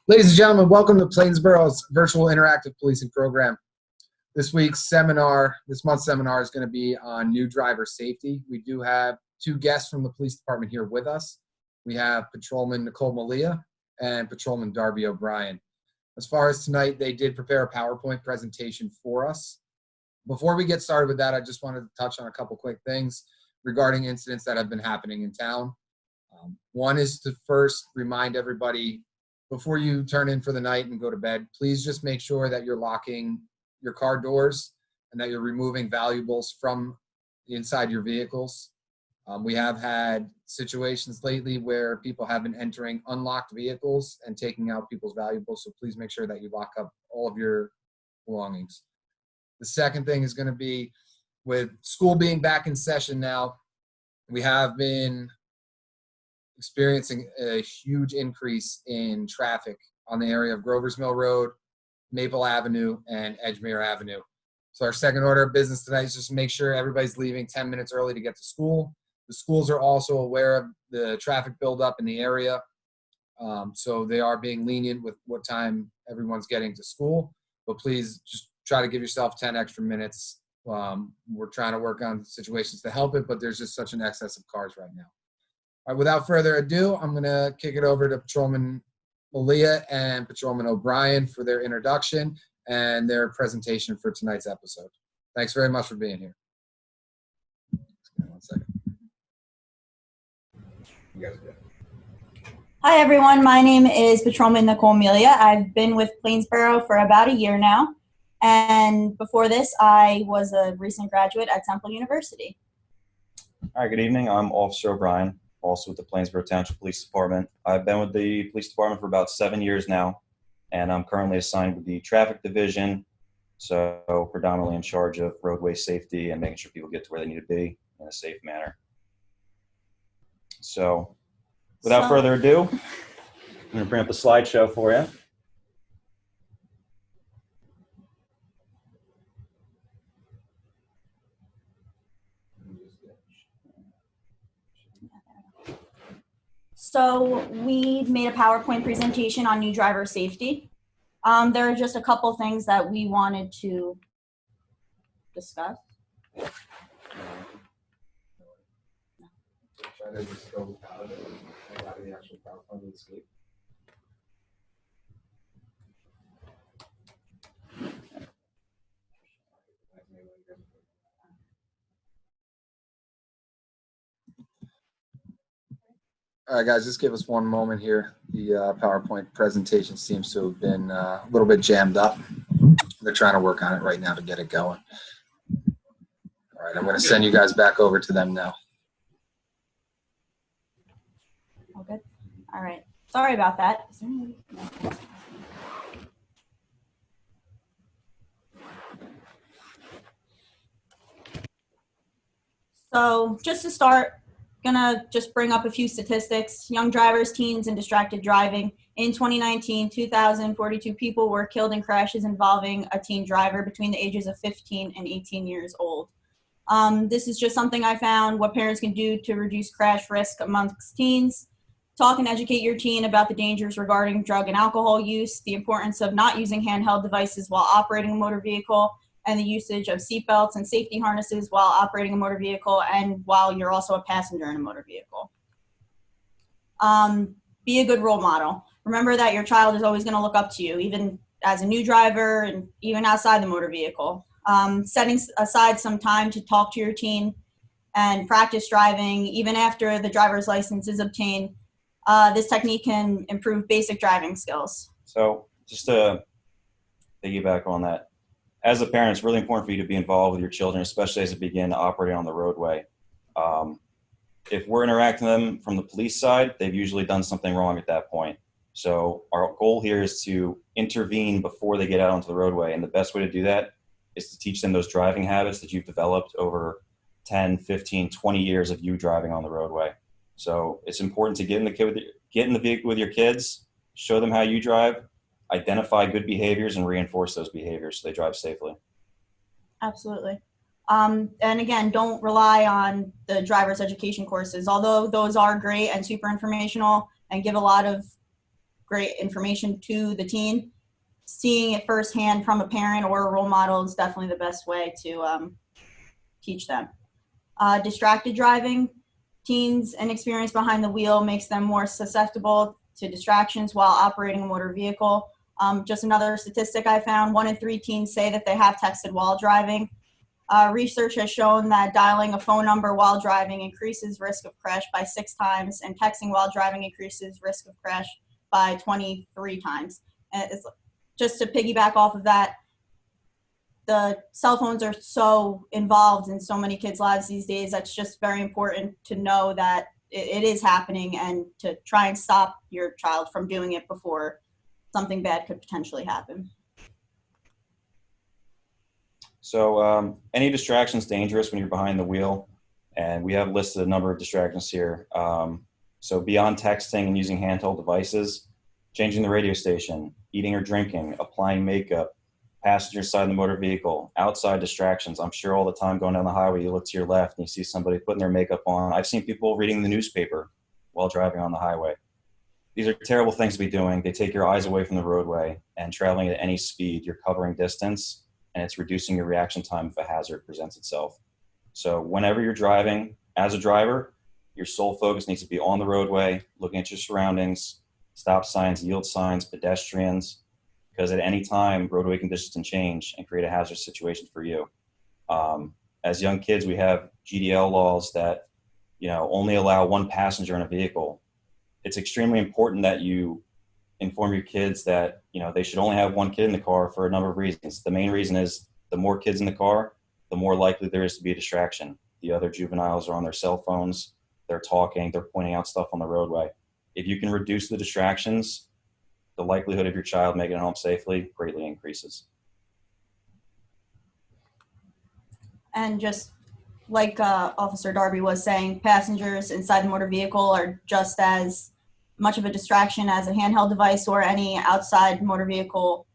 Ladies and gentlemen, welcome to Plainsboro's virtual interactive policing program. This month's seminar is going to be on new driver safety. We do have two guests from the police department here with us. We have Patrolman Nicole Malia and Patrolman Darby O'Brien. As far as tonight, they did prepare a PowerPoint presentation for us. Before we get started with that, I just wanted to touch on a couple quick things regarding incidents that have been happening in town. One is to first remind everybody, before you turn in for the night and go to bed, please just make sure that you're locking your car doors and that you're removing valuables from inside your vehicles. We have had situations lately where people have been entering unlocked vehicles and taking out people's valuables, so please make sure that you lock up all of your belongings. The second thing is going to be, with school being back in session now, we have been experiencing a huge increase in traffic on the area of Grover's Mill Road, Maple Avenue, and Edgemere Avenue. So our second order of business tonight is just to make sure everybody's leaving 10 minutes early to get to school. The schools are also aware of the traffic buildup in the area, so they are being lenient with what time everyone's getting to school. But please just try to give yourself 10 extra minutes. We're trying to work on situations to help it, but there's just such an excess of cars right now. All right, without further ado, I'm going to kick it over to Patrolman Malia and Patrolman O'Brien for their introduction and their presentation for tonight's episode. Thanks very much for being here. One second. You guys are good. Hi everyone, my name is Patrolman Nicole Melia. I've been with Plainsboro for about a year now, and before this I was a recent graduate at Temple University. All right, good evening. I'm Officer O'Brien, also with the Plainsboro Township Police Department. I've been with the police department for about 7 years now, and I'm currently assigned with the traffic division, so predominantly in charge of roadway safety and making sure people get to where they need to be in a safe manner. So without further ado, I'm going to bring up the slideshow for you. So we made a PowerPoint presentation on new driver safety. There are just a couple things that we wanted to discuss. Try to just go without it and out of the actual PowerPoint escape. All right, guys, just give us one moment here. The PowerPoint presentation seems to have been a little bit jammed up. They're trying to work on it right now to get it going. All right, I'm going to send you guys back over to them now. All good? All right. Sorry about that. So just to start, gonna just bring up a few statistics. Young drivers, teens, and distracted driving. In 2019, 2,042 people were killed in crashes involving a teen driver between the ages of 15 and 18 years old. This is just something I found, what parents can do to reduce crash risk amongst teens. Talk and educate your teen about the dangers regarding drug and alcohol use, the importance of not using handheld devices while operating a motor vehicle, and the usage of seatbelts and safety harnesses while operating a motor vehicle and while you're also a passenger in a motor vehicle. Be a good role model. Remember that your child is always going to look up to you, even as a new driver and even outside the motor vehicle. Setting aside some time to talk to your teen and practice driving, even after the driver's license is obtained. This technique can improve basic driving skills. So just to piggyback on that, as a parent, it's really important for you to be involved with your children, especially as they begin operating on the roadway. If we're interacting with them from the police side, they've usually done something wrong at that point. So our goal here is to intervene before they get out onto the roadway. And the best way to do that is to teach them those driving habits that you've developed over 10, 15, 20 years of you driving on the roadway. So it's important to get in the vehicle with your kids, show them how you drive, identify good behaviors, and reinforce those behaviors so they drive safely. Absolutely. And again, don't rely on the driver's education courses. Although those are great and super informational and give a lot of great information to the teen. Seeing it firsthand from a parent or a role model is definitely the best way to teach them. Distracted driving. Teens' inexperience behind the wheel makes them more susceptible to distractions while operating a motor vehicle. Just another statistic I found, 1 in 3 teens say that they have texted while driving. Research has shown that dialing a phone number while driving increases risk of crash by 6 times, and texting while driving increases risk of crash by 23 times. And it's, just to piggyback off of that, the cell phones are so involved in so many kids' lives these days. That's just very important to know that it is happening, and to try and stop your child from doing it before something bad could potentially happen. So any distraction is dangerous when you're behind the wheel, and we have listed a number of distractions here. So beyond texting and using handheld devices, changing the radio station, eating or drinking, applying makeup, passenger side of the motor vehicle, outside distractions. I'm sure all the time going down the highway, you look to your left and you see somebody putting their makeup on. I've seen people reading the newspaper while driving on the highway. These are terrible things to be doing. They take your eyes away from the roadway, and traveling at any speed, you're covering distance, and it's reducing your reaction time if a hazard presents itself. So whenever you're driving, as a driver, your sole focus needs to be on the roadway, looking at your surroundings, stop signs, yield signs, pedestrians, because at any time, roadway conditions can change and create a hazardous situation for you. As young kids, we have GDL laws that, only allow 1 passenger in a vehicle. It's extremely important that you inform your kids that, they should only have 1 kid in the car for a number of reasons. The main reason is the more kids in the car, the more likely there is to be a distraction. The other juveniles are on their cell phones, they're talking, they're pointing out stuff on the roadway. If you can reduce the distractions, the likelihood of your child making it home safely greatly increases. And just like Officer Darby was saying, passengers inside the motor vehicle are just as much of a distraction as a handheld device or any outside motor vehicle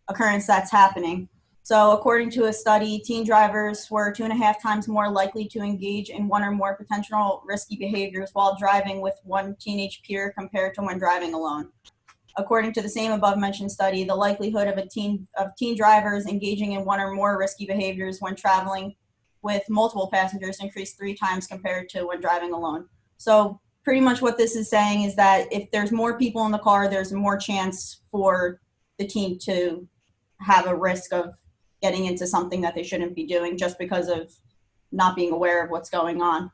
occurrence that's happening. So according to a study, teen drivers were 2.5 times more likely to engage in 1 or more potential risky behaviors while driving with 1 teenage peer compared to when driving alone. According to the same above-mentioned study, the likelihood of teen drivers engaging in 1 or more risky behaviors when traveling with multiple passengers increased 3 times compared to when driving alone. So pretty much what this is saying is that if there's more people in the car, there's more chance for the teen to have a risk of getting into something that they shouldn't be doing just because of not being aware of what's going on.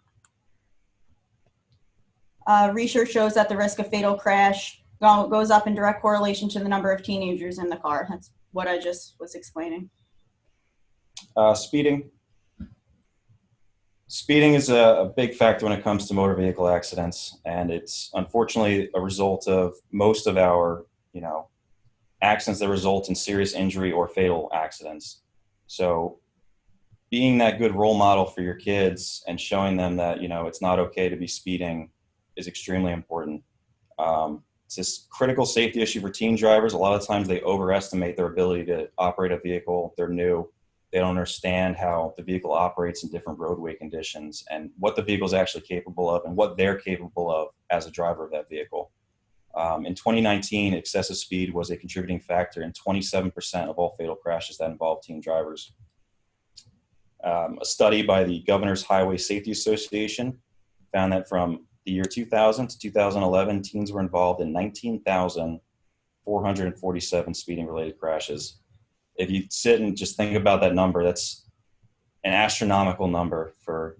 Research shows that the risk of fatal crash goes up in direct correlation to the number of teenagers in the car. That's what I just was explaining. Speeding. Speeding is a big factor when it comes to motor vehicle accidents, and it's unfortunately a result of most of our, accidents that result in serious injury or fatal accidents. So being that good role model for your kids and showing them that, it's not okay to be speeding is extremely important. It's this critical safety issue for teen drivers. A lot of times they overestimate their ability to operate a vehicle. They're new. They don't understand how the vehicle operates in different roadway conditions and what the vehicle is actually capable of and what they're capable of as a driver of that vehicle. In 2019, excessive speed was a contributing factor in 27% of all fatal crashes that involved teen drivers. A study by the Governor's Highway Safety Association found that from the year 2000 to 2011, teens were involved in 19,447 speeding-related crashes. If you sit and just think about that number, that's an astronomical number for,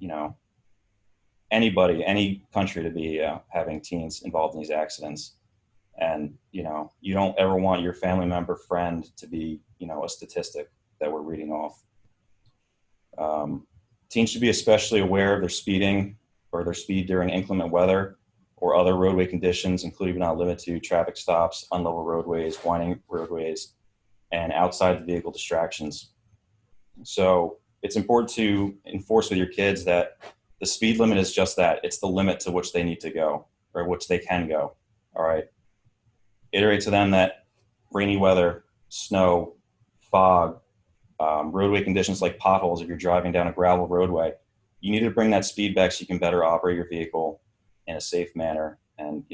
anybody, any country to be having teens involved in these accidents. And, you don't ever want your family member, friend to be, a statistic that we're reading off. Teens should be especially aware of their speeding or their speed during inclement weather or other roadway conditions, including but not limited to traffic stops, unlevel roadways, winding roadways, and outside the vehicle distractions. So it's important to enforce with your kids that the speed limit is just that. It's the limit to which they need to go or which they can go. All right. Iterate to them that rainy weather, snow, fog, roadway conditions like potholes, if you're driving down a gravel roadway, you need to bring that speed back so you can better operate your vehicle in a safe manner and,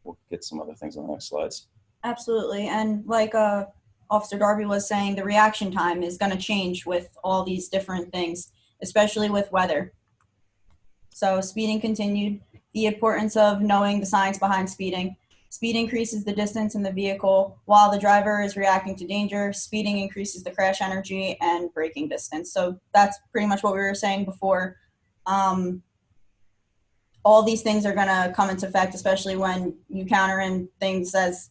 we'll get some other things on the next slides. Absolutely. And like Officer Darby was saying, the reaction time is going to change with all these different things, especially with weather. So speeding continued. The importance of knowing the science behind speeding. Speed increases the distance in the vehicle while the driver is reacting to danger. Speeding increases the crash energy and braking distance. So that's pretty much what we were saying before. All these things are going to come into effect, especially when you counter in things as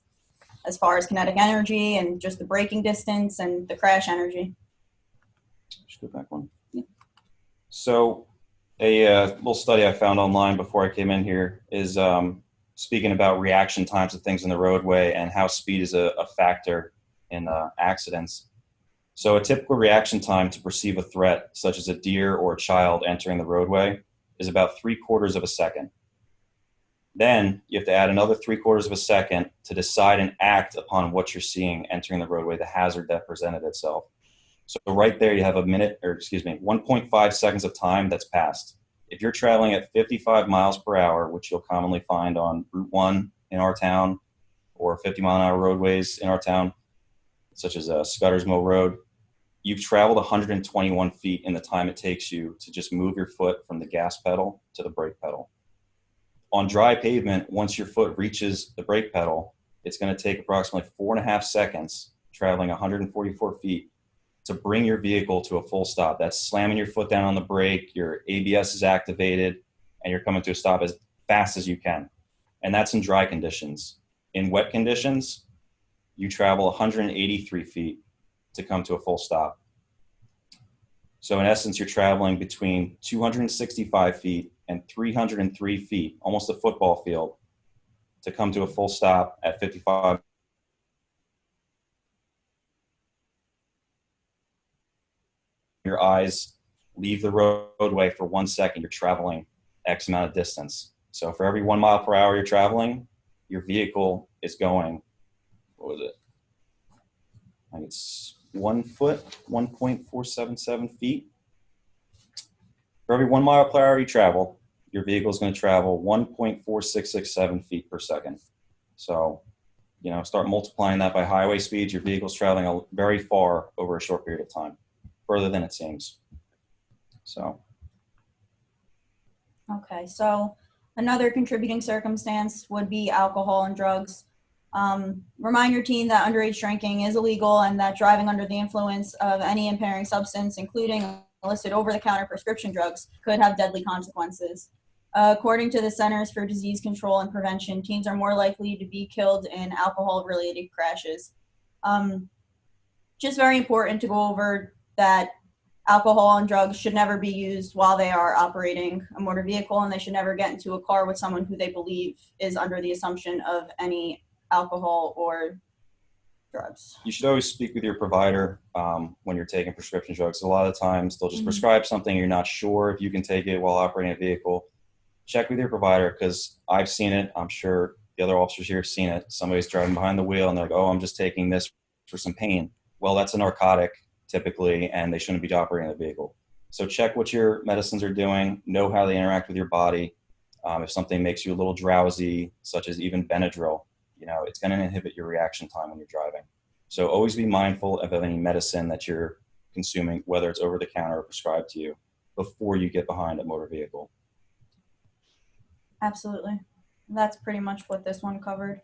far as kinetic energy and just the braking distance and the crash energy. Just go back one. Yeah. So a little study I found online before I came in here is speaking about reaction times of things in the roadway and how speed is a factor in accidents. So a typical reaction time to perceive a threat, such as a deer or a child entering the roadway, is about 3/4 of a second. Then you have to add another 3/4 of a second to decide and act upon what you're seeing entering the roadway, the hazard that presented itself. So right there, you have 1.5 seconds of time that's passed. If you're traveling at 55 miles per hour, which you'll commonly find on Route 1 in our town, or 50-mile-an-hour roadways in our town, such as Scudder's Mill Road, you've traveled 121 feet in the time it takes you to just move your foot from the gas pedal to the brake pedal. On dry pavement, once your foot reaches the brake pedal, it's going to take approximately 4.5 seconds, traveling 144 feet, to bring your vehicle to a full stop. That's slamming your foot down on the brake, your ABS is activated, and you're coming to a stop as fast as you can. And that's in dry conditions. In wet conditions, you travel 183 feet to come to a full stop. So in essence, you're traveling between 265 feet and 303 feet, almost a football field, to come to a full stop at 55. Your eyes leave the roadway for 1 second, you're traveling X amount of distance. So for every 1 mile per hour you're traveling, your vehicle is going, what was it? I think it's 1 foot, 1.477 feet. For every 1 mile per hour you travel, your vehicle is going to travel 1.4667 feet per second. So, start multiplying that by highway speeds, your vehicle's traveling very far over a short period of time, further than it seems. So. Okay, so another contributing circumstance would be alcohol and drugs. Remind your team that underage drinking is illegal and that driving under the influence of any impairing substance, including illicit over-the-counter prescription drugs, could have deadly consequences. According to the Centers for Disease Control and Prevention, teens are more likely to be killed in alcohol-related crashes. Just very important to go over that alcohol and drugs should never be used while they are operating a motor vehicle, and they should never get into a car with someone who they believe is under the assumption of any alcohol or drugs. You should always speak with your provider when you're taking prescription drugs. A lot of times they'll just prescribe something, you're not sure if you can take it while operating a vehicle. Check with your provider, because I've seen it. I'm sure the other officers here have seen it. Somebody's driving behind the wheel and they're like, oh, I'm just taking this for some pain. Well, that's a narcotic typically, and they shouldn't be operating the vehicle. So check what your medicines are doing, know how they interact with your body. If something makes you a little drowsy, such as even Benadryl, it's going to inhibit your reaction time when you're driving. So always be mindful of any medicine that you're consuming, whether it's over the counter or prescribed to you, before you get behind a motor vehicle. Absolutely. That's pretty much what this one covered.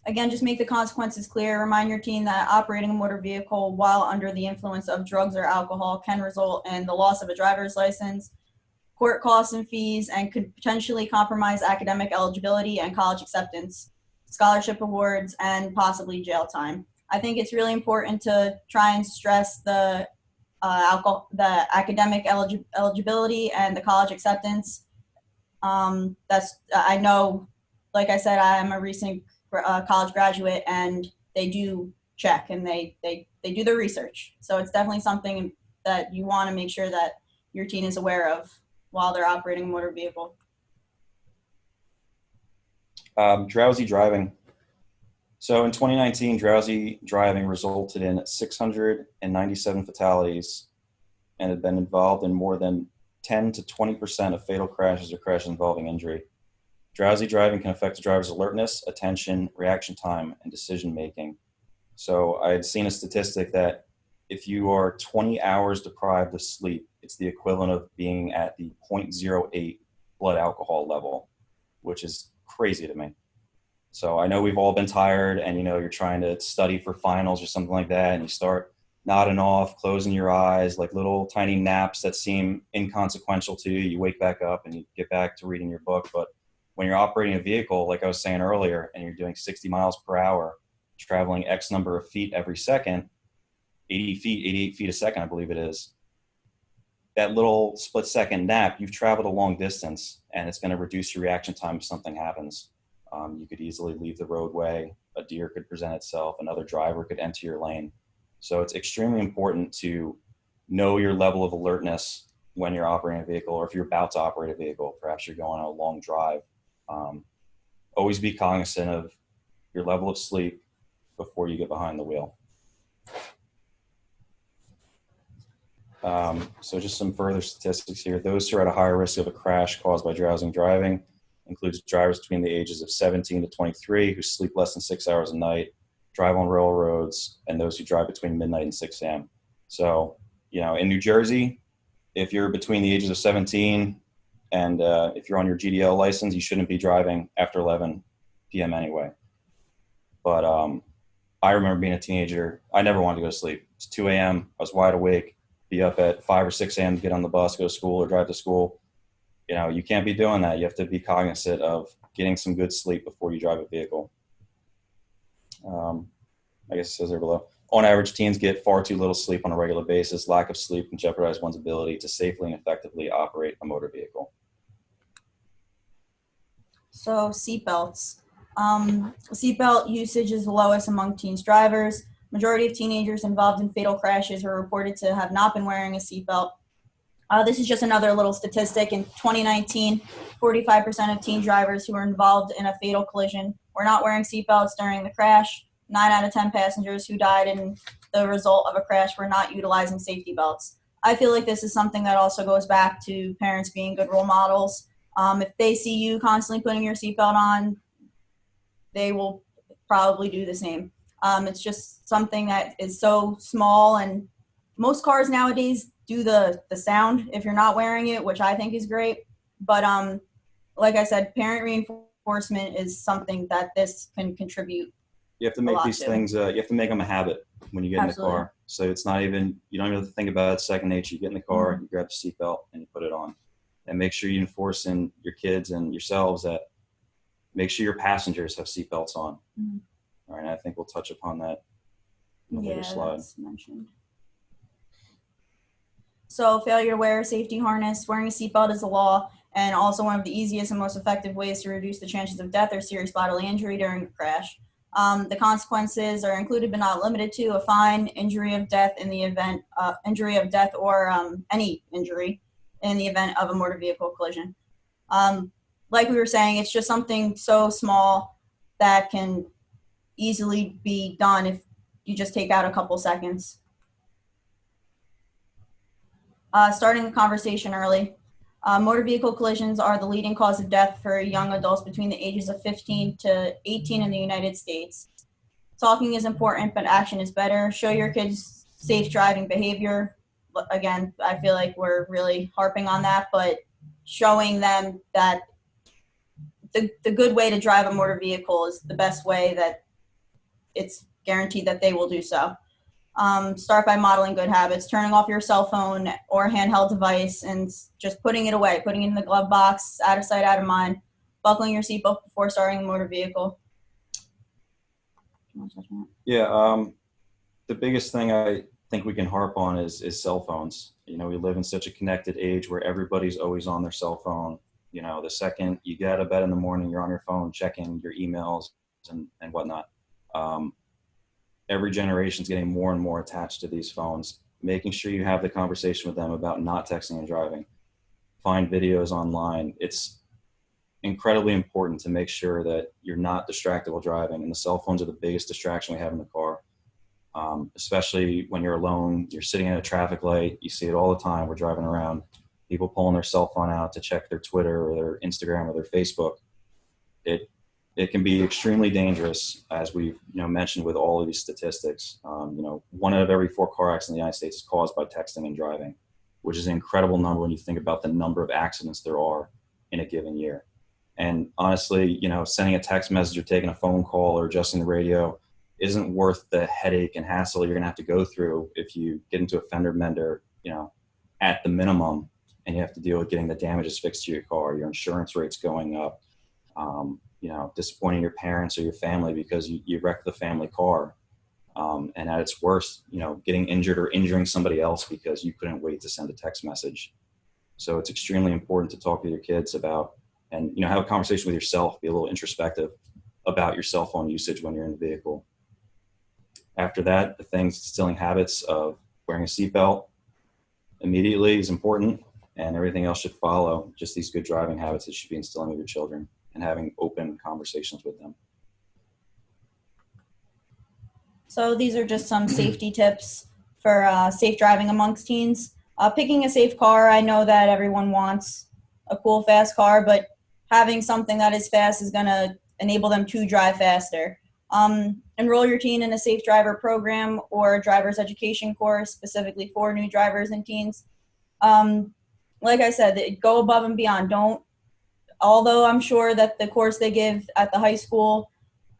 Again, just make the consequences clear. Remind your team that operating a motor vehicle while under the influence of drugs or alcohol can result in the loss of a driver's license, court costs and fees, and could potentially compromise academic eligibility and college acceptance, scholarship awards, and possibly jail time. I think it's really important to try and stress the academic eligibility and the college acceptance. I know, like I said, I am a recent college graduate, and they do check and they do their research. So it's definitely something that you want to make sure that your teen is aware of while they're operating a motor vehicle. Drowsy driving. So in 2019, drowsy driving resulted in 697 fatalities and had been involved in more than 10 to 20% of fatal crashes or crashes involving injury. Drowsy driving can affect the driver's alertness, attention, reaction time, and decision making. So I had seen a statistic that if you are 20 hours deprived of sleep, it's the equivalent of being at the 0.08 blood alcohol level, which is crazy to me. So I know we've all been tired and, you're trying to study for finals or something like that, and you start nodding off, closing your eyes, like little tiny naps that seem inconsequential to you. You wake back up and you get back to reading your book. But when you're operating a vehicle, like I was saying earlier, and you're doing 60 miles per hour, traveling X number of feet every second, 80 feet, 88 feet a second, I believe it is, that little split second nap, you've traveled a long distance, and it's going to reduce your reaction time if something happens. You could easily leave the roadway. A deer could present itself. Another driver could enter your lane. So it's extremely important to know your level of alertness when you're operating a vehicle, or if you're about to operate a vehicle. Perhaps you're going on a long drive. Always be cognizant of your level of sleep before you get behind the wheel. So just some further statistics here. Those who are at a higher risk of a crash caused by drowsing driving includes drivers between the ages of 17 to 23 who sleep less than 6 hours a night, drive on railroads, and those who drive between midnight and 6 a.m. So, in New Jersey, if you're between the ages of 17 and if you're on your GDL license, you shouldn't be driving after 11 p.m. anyway. But I remember being a teenager, I never wanted to go to sleep. It's 2 a.m., I was wide awake, be up at 5 or 6 a.m. to get on the bus, go to school or drive to school. You can't be doing that. You have to be cognizant of getting some good sleep before you drive a vehicle. I guess it says there below. On average, teens get far too little sleep on a regular basis. Lack of sleep can jeopardize one's ability to safely and effectively operate a motor vehicle. So seatbelts. Seatbelt usage is the lowest among teens drivers. Majority of teenagers involved in fatal crashes are reported to have not been wearing a seatbelt. This is just another little statistic. In 2019, 45% of teen drivers who were involved in a fatal collision were not wearing seatbelts during the crash. 9 out of 10 passengers who died in the result of a crash were not utilizing safety belts. I feel like this is something that also goes back to parents being good role models. If they see you constantly putting your seatbelt on, they will probably do the same. It's just something that is so small, and most cars nowadays do the sound if you're not wearing it, which I think is great. But like I said, parent reinforcement is something that this can contribute. You have to make these things, you have to make them a habit when you get Absolutely. in the car. So it's not even, you don't even have to think about it. It's second nature. You get in the car, you grab the seatbelt and you put it on. And make sure you enforce in your kids and yourselves that make sure your passengers have seatbelts on. Mm-hmm. All right, I think we'll touch upon that in the later slide. That's mentioned. So failure to wear a safety harness, wearing a seatbelt is a law, and also one of the easiest and most effective ways to reduce the chances of death or serious bodily injury during a crash. The consequences are included but not limited to a fine, injury of death in the event, injury of death or any injury in the event of a motor vehicle collision. Like we were saying, it's just something so small that can easily be done if you just take out a couple seconds. Starting the conversation early. Motor vehicle collisions are the leading cause of death for young adults between the ages of 15 to 18 in the United States. Talking is important, but action is better. Show your kids safe driving behavior. Again, I feel like we're really harping on that, but showing them that the good way to drive a motor vehicle is the best way that it's guaranteed that they will do so. Start by modeling good habits, turning off your cell phone or handheld device and just putting it away, putting it in the glove box, out of sight, out of mind, buckling your seatbelt before starting the motor vehicle. Yeah, the biggest thing I think we can harp on is cell phones. We live in such a connected age where everybody's always on their cell phone. The second you get out of bed in the morning, you're on your phone checking your emails and whatnot. Every generation's getting more and more attached to these phones. Making sure you have the conversation with them about not texting and driving. Find videos online. It's incredibly important to make sure that you're not distracted while driving. And the cell phones are the biggest distraction we have in the car. Especially when you're alone, you're sitting at a traffic light. You see it all the time. We're driving around. People pulling their cell phone out to check their Twitter or their Instagram or their Facebook. it can be extremely dangerous, as we've mentioned with all of these statistics. 1 out of every 4 car accidents in the United States is caused by texting and driving, which is an incredible number when you think about the number of accidents there are in a given year. And honestly, sending a text message or taking a phone call or adjusting the radio isn't worth the headache and hassle you're going to have to go through if you get into a fender bender, at the minimum, and you have to deal with getting the damages fixed to your car, your insurance rates going up, disappointing your parents or your family because you wrecked the family car. And at its worst, getting injured or injuring somebody else because you couldn't wait to send a text message. So it's extremely important to talk to your kids about, and have a conversation with yourself, be a little introspective about your cell phone usage when you're in the vehicle. After that, the things, instilling habits of wearing a seatbelt immediately is important, and everything else should follow. Just these good driving habits that you should be instilling with your children and having open conversations with them. So these are just some safety tips for safe driving amongst teens. Picking a safe car, I know that everyone wants a cool, fast car, but having something that is fast is going to enable them to drive faster. Enroll your teen in a safe driver program or a driver's education course specifically for new drivers and teens. Like I said, go above and beyond. Although I'm sure that the course they give at the high school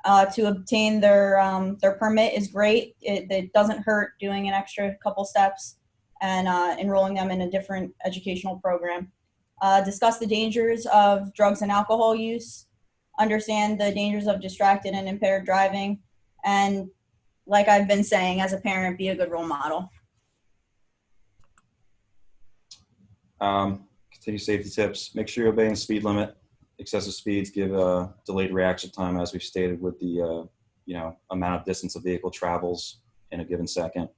to obtain their permit is great. It doesn't hurt doing an extra couple steps and enrolling them in a different educational program. Discuss the dangers of drugs and alcohol use. Understand the dangers of distracted and impaired driving. And like I've been saying, as a parent, be a good role model. Continue safety tips. Make sure you're obeying the speed limit. Excessive speeds give a delayed reaction time, as we've stated, with the amount of distance a vehicle travels in a given second.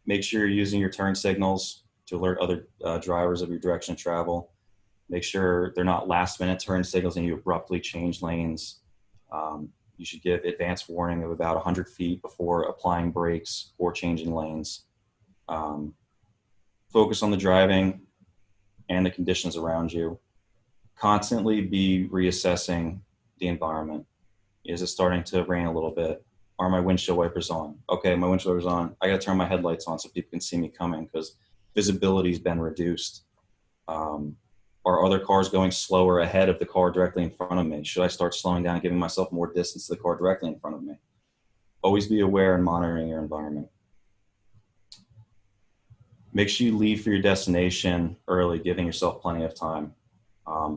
Make sure you're using your turn signals to alert other drivers of your direction of travel. Make sure they're not last-minute turn signals and you abruptly change lanes. You should give advance warning of about 100 feet before applying brakes or changing lanes. Focus on the driving and the conditions around you. Constantly be reassessing the environment. Is it starting to rain a little bit? Are my windshield wipers on? Okay, my windshield wipers on. I got to turn my headlights on so people can see me coming because visibility's been reduced. Are other cars going slower ahead of the car directly in front of me? Should I start slowing down and giving myself more distance to the car directly in front of me? Always be aware and monitoring your environment. Make sure you leave for your destination early, giving yourself plenty of time.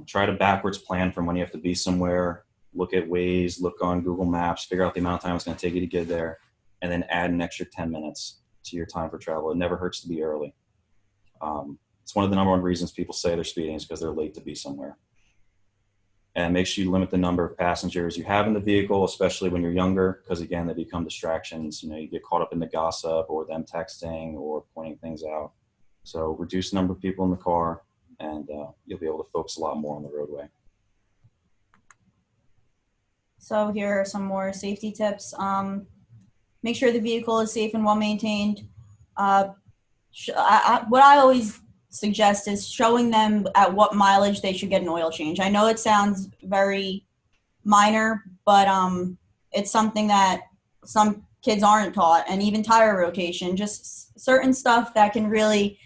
Try to backwards plan from when you have to be somewhere. Look at Waze, look on Google Maps, figure out the amount of time it's going to take you to get there, and then add an extra 10 minutes to your time for travel. It never hurts to be early. It's one of the number 1 reasons people say they're speeding is because they're late to be somewhere. And make sure you limit the number of passengers you have in the vehicle, especially when you're younger, because again, they become distractions. You get caught up in the gossip or them texting or pointing things out. So reduce the number of people in the car, and you'll be able to focus a lot more on the roadway. So here are some more safety tips. Make sure the vehicle is safe and well maintained. What I always suggest is showing them at what mileage they should get an oil change. I know it sounds very minor, but it's something that some kids aren't taught, and even tire rotation, just certain stuff that can really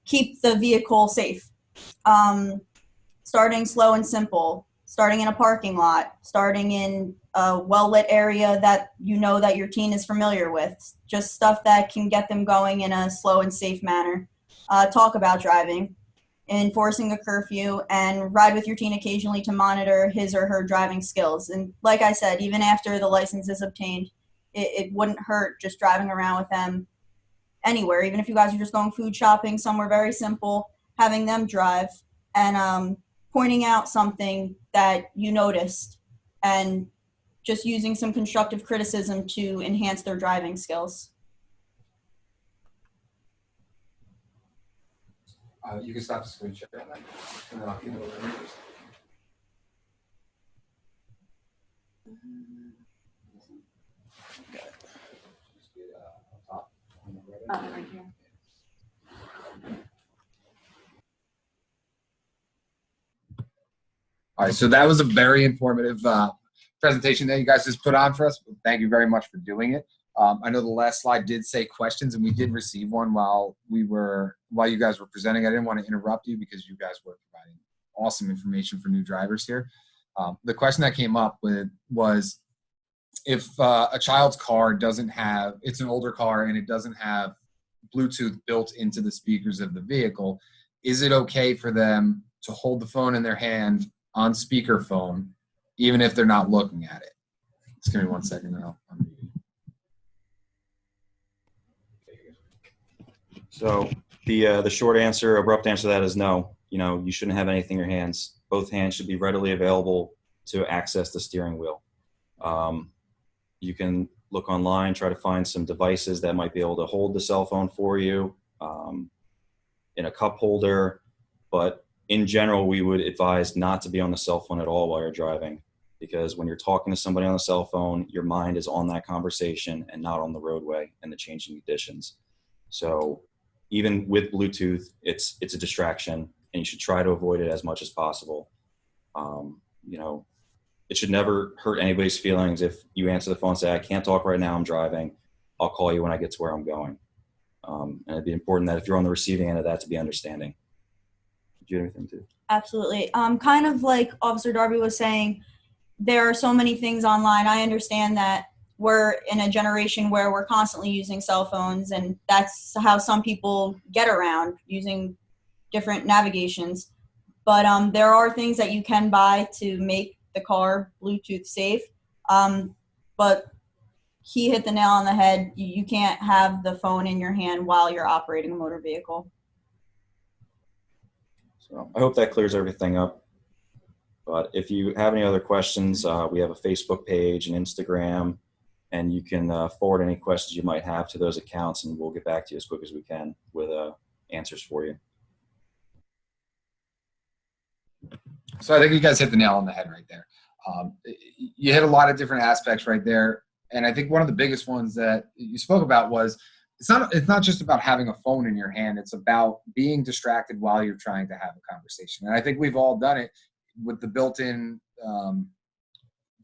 keep the vehicle safe. Starting slow and simple, starting in a parking lot, starting in a well-lit area that that your teen is familiar with, just stuff that can get them going in a slow and safe manner. Talk about driving, enforcing a curfew, and ride with your teen occasionally to monitor his or her driving skills. And like I said, even after the license is obtained, it wouldn't hurt just driving around with them anywhere, even if you guys are just going food shopping, somewhere very simple, having them drive and pointing out something that you noticed and just using some constructive criticism to enhance their driving skills. You can stop the screen share on that, and then I'll keep it over. Right here. All right, so that was a very informative presentation that you guys just put on for us. Thank you very much for doing it. I know the last slide did say questions, and we did receive one while you guys were presenting. I didn't want to interrupt you because you guys were providing awesome information for new drivers here. The question that came up was if a child's car doesn't have, it's an older car and it doesn't have Bluetooth built into the speakers of the vehicle, is it okay for them to hold the phone in their hand on speakerphone, even if they're not looking at it? Just give me 1 second and I'll unmute you. So the short answer, abrupt answer to that is no. You shouldn't have anything in your hands. Both hands should be readily available to access the steering wheel. You can look online, try to find some devices that might be able to hold the cell phone for you in a cup holder. But in general, we would advise not to be on the cell phone at all while you're driving, because when you're talking to somebody on the cell phone, your mind is on that conversation and not on the roadway and the changing conditions. So even with Bluetooth, it's a distraction, and you should try to avoid it as much as possible. It should never hurt anybody's feelings if you answer the phone and say, I can't talk right now, I'm driving. I'll call you when I get to where I'm going. And it'd be important that if you're on the receiving end of that, to be understanding. Do you have anything to? Absolutely. Kind of like Officer Darby was saying, there are so many things online. I understand that we're in a generation where we're constantly using cell phones, and that's how some people get around, using different navigations. But there are things that you can buy to make the car Bluetooth safe. But he hit the nail on the head. You can't have the phone in your hand while you're operating a motor vehicle. So I hope that clears everything up. But if you have any other questions, we have a Facebook page and Instagram, and you can forward any questions you might have to those accounts, and we'll get back to you as quick as we can with answers for you. So I think you guys hit the nail on the head right there. You hit a lot of different aspects right there. And I think one of the biggest ones that you spoke about was it's not just about having a phone in your hand. It's about being distracted while you're trying to have a conversation. And I think we've all done it with the built-in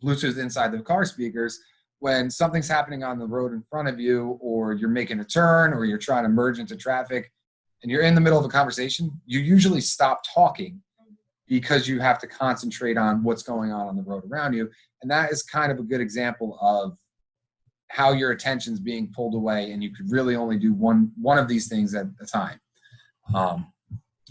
Bluetooth inside the car speakers. When something's happening on the road in front of you, or you're making a turn, or you're trying to merge into traffic, and you're in the middle of a conversation, you usually stop talking because you have to concentrate on what's going on the road around you. And that is kind of a good example of how your attention's being pulled away, and you could really only do one of these things at a time.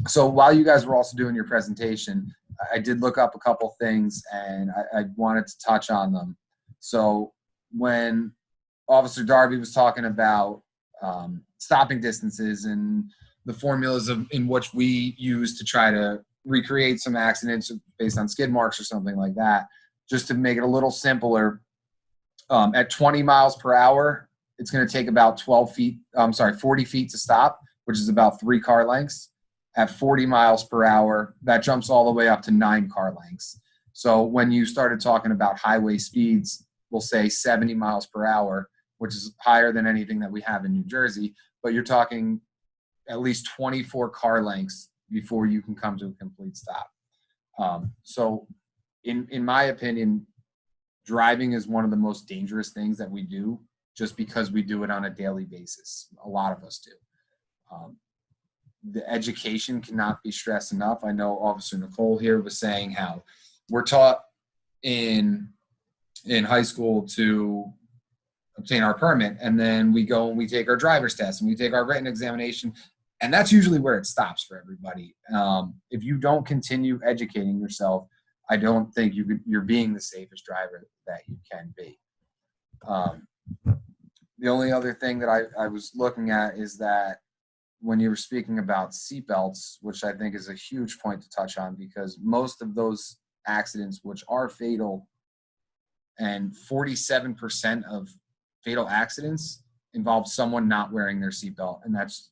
So while you guys were also doing your presentation, I did look up a couple things, and I wanted to touch on them. So when Officer Darby was talking about stopping distances and the formulas in which we use to try to recreate some accidents based on skid marks or something like that, just to make it a little simpler, at 20 miles per hour, it's going to take about 40 feet to stop, which is about 3 car lengths. At 40 miles per hour, that jumps all the way up to 9 car lengths. So when you started talking about highway speeds, we'll say 70 miles per hour, which is higher than anything that we have in New Jersey, but you're talking at least 24 car lengths before you can come to a complete stop. So in my opinion, driving is one of the most dangerous things that we do, just because we do it on a daily basis. A lot of us do. The education cannot be stressed enough. I know Officer Nicole here was saying how we're taught in high school to obtain our permit, and then we go and we take our driver's test and we take our written examination, and that's usually where it stops for everybody. If you don't continue educating yourself, I don't think you're being the safest driver that you can be. The only other thing that I was looking at is that when you were speaking about seatbelts, which I think is a huge point to touch on, because most of those accidents, which are fatal, and 47% of fatal accidents involve someone not wearing their seatbelt, and that's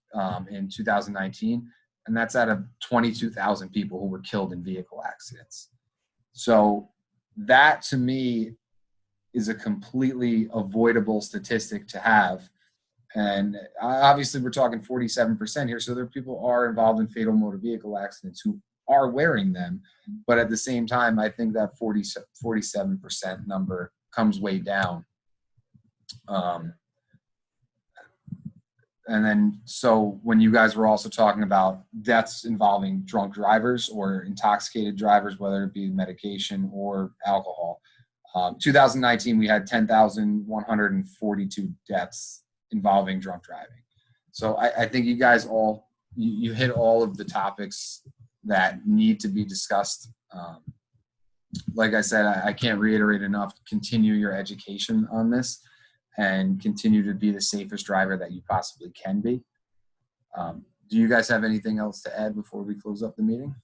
in 2019, and that's out of 22,000 people who were killed in vehicle accidents. So that, to me, is a completely avoidable statistic to have. And obviously we're talking 47% here, so there are people are involved in fatal motor vehicle accidents who are wearing them. But at the same time, I think that 47% number comes way down. And then, so when you guys were also talking about deaths involving drunk drivers or intoxicated drivers, whether it be medication or alcohol, 2019, we had 10,142 deaths involving drunk driving. So I think you guys all, you hit all of the topics that need to be discussed. Like I said, I can't reiterate enough, continue your education on this and continue to be the safest driver that you possibly can be. Do you guys have anything else to add before we close up the meeting?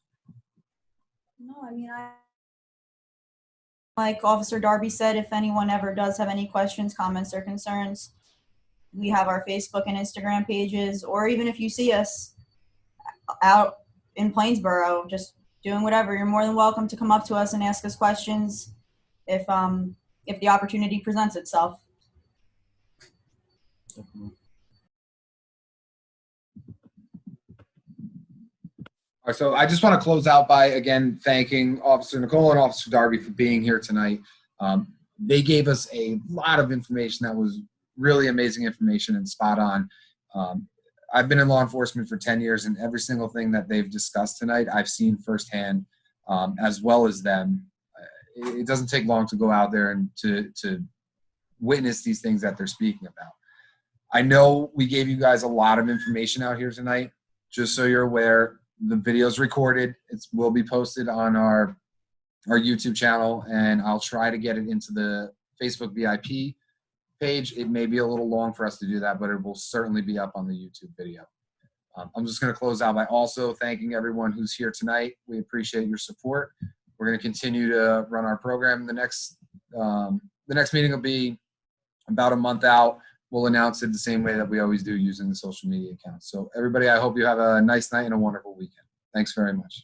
No, I mean, like Officer Darby said, if anyone ever does have any questions, comments, or concerns, we have our Facebook and Instagram pages, or even if you see us out in Plainsboro, just doing whatever, you're more than welcome to come up to us and ask us questions if the opportunity presents itself. All right, so I just want to close out by, again, thanking Officer Nicole and Officer Darby for being here tonight. They gave us a lot of information that was really amazing information and spot on. I've been in law enforcement for 10 years, and every single thing that they've discussed tonight, I've seen firsthand, as well as them. It doesn't take long to go out there and to witness these things that they're speaking about. I know we gave you guys a lot of information out here tonight. Just so you're aware, the video's recorded. It will be posted on our YouTube channel, and I'll try to get it into the Facebook VIP page. It may be a little long for us to do that, but it will certainly be up on the YouTube video. I'm just going to close out by also thanking everyone who's here tonight. We appreciate your support. We're going to continue to run our program. The next meeting will be about a month out. We'll announce it the same way that we always do, using the social media accounts. So everybody, I hope you have a nice night and a wonderful weekend. Thanks very much.